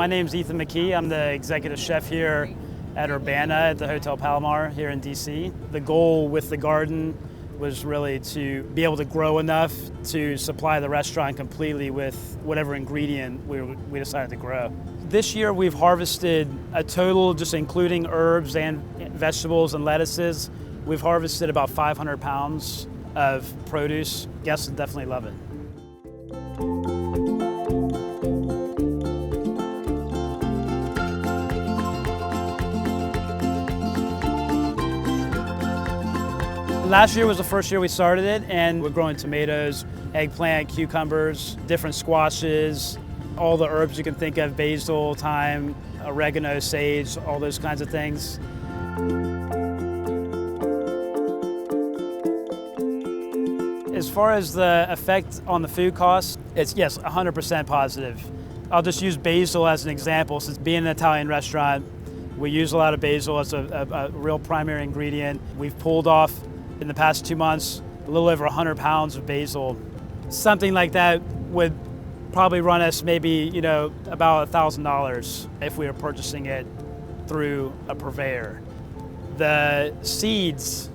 My name's Ethan McKee. I'm the executive chef here at Urbana at the Hotel Palomar here in DC. The goal with the garden was really to be able to grow enough to supply the restaurant completely with whatever ingredient we decided to grow. This year we've harvested a total, just including herbs and vegetables and lettuces, we've harvested about 500 pounds of produce. Guests will definitely love it. Last year was the first year we started it, and we're growing tomatoes, eggplant, cucumbers, different squashes, all the herbs you can think of, basil, thyme, oregano, sage, all those kinds of things. As far as the effect on the food costs, it's yes, 100% positive. I'll just use basil as an example. Since being an Italian restaurant, we use a lot of basil as a real primary ingredient. We've pulled off in the past 2 months, a little over 100 pounds of basil. Something like that would probably run us maybe, about $1,000 if we were purchasing it through a purveyor. The seeds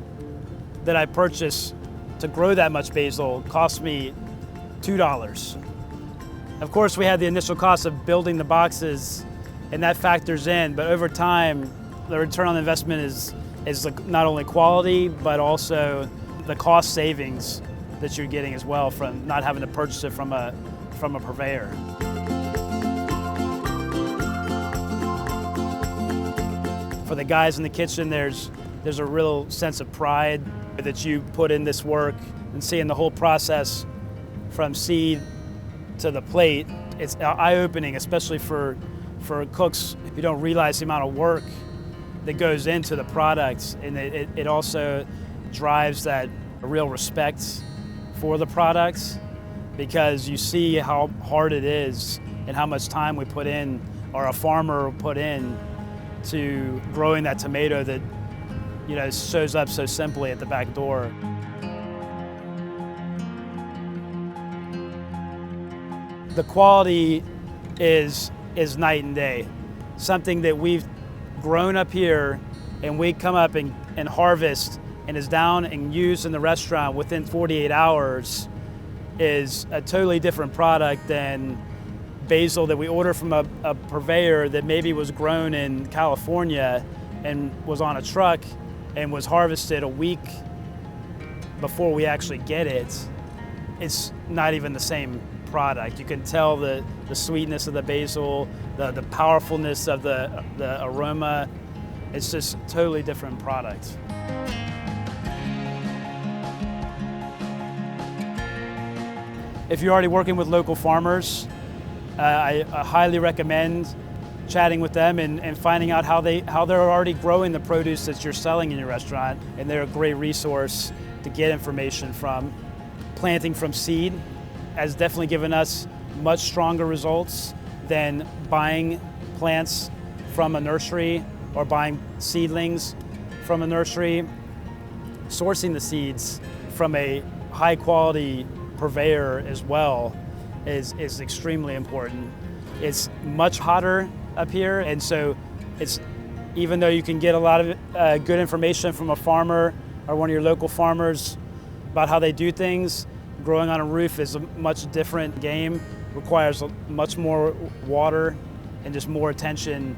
that I purchased to grow that much basil cost me $2. Of course, we had the initial cost of building the boxes, and that factors in, but over time, the return on investment is not only quality, but also the cost savings that you're getting as well from not having to purchase it from a purveyor. For the guys in the kitchen, there's a real sense of pride that you put in this work, and seeing the whole process from seed to the plate. It's eye-opening, especially for cooks who don't realize the amount of work that goes into the products, and it also drives that real respect for the products, because you see how hard it is and how much time we put in, or a farmer will put in, to growing that tomato that shows up so simply at the back door. The quality is night and day. Something that we've grown up here and we come up and harvest and is down and used in the restaurant within 48 hours is a totally different product than basil that we order from a purveyor that maybe was grown in California and was on a truck and was harvested a week before we actually get it. It's not even the same product. You can tell the sweetness of the basil, the powerfulness of the aroma. It's just a totally different product. If you're already working with local farmers, I highly recommend chatting with them and finding out how they're already growing the produce that you're selling in your restaurant, and they're a great resource to get information from. Planting from seed has definitely given us much stronger results than buying plants from a nursery or buying seedlings from a nursery. Sourcing the seeds from a high quality purveyor as well is extremely important. It's much hotter up here, and so even though you can get a lot of good information from a farmer or one of your local farmers about how they do things, growing on a roof is a much different game, requires much more water and just more attention.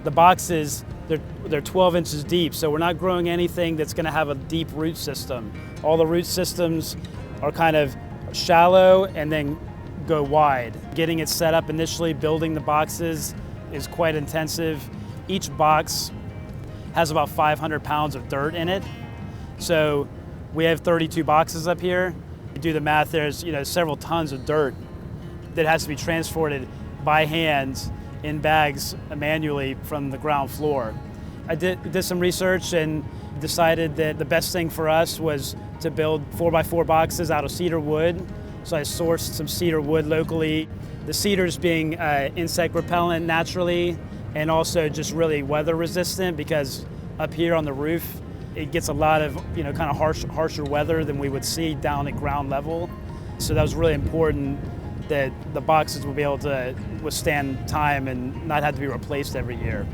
The boxes, they're 12 inches deep, so we're not growing anything that's gonna have a deep root system. All the root systems are kind of shallow and then go wide. Getting it set up initially, building the boxes is quite intensive. Each box has about 500 pounds of dirt in it. So we have 32 boxes up here. You do the math, there's several tons of dirt that has to be transported by hand in bags manually from the ground floor. I did some research and decided that the best thing for us was to build 4x4 boxes out of cedar wood. So I sourced some cedar wood locally. The cedars being insect repellent naturally, and also just really weather resistant, because up here on the roof, it gets a lot of kind of harsher weather than we would see down at ground level. So that was really important that the boxes will be able to withstand time and not have to be replaced every year.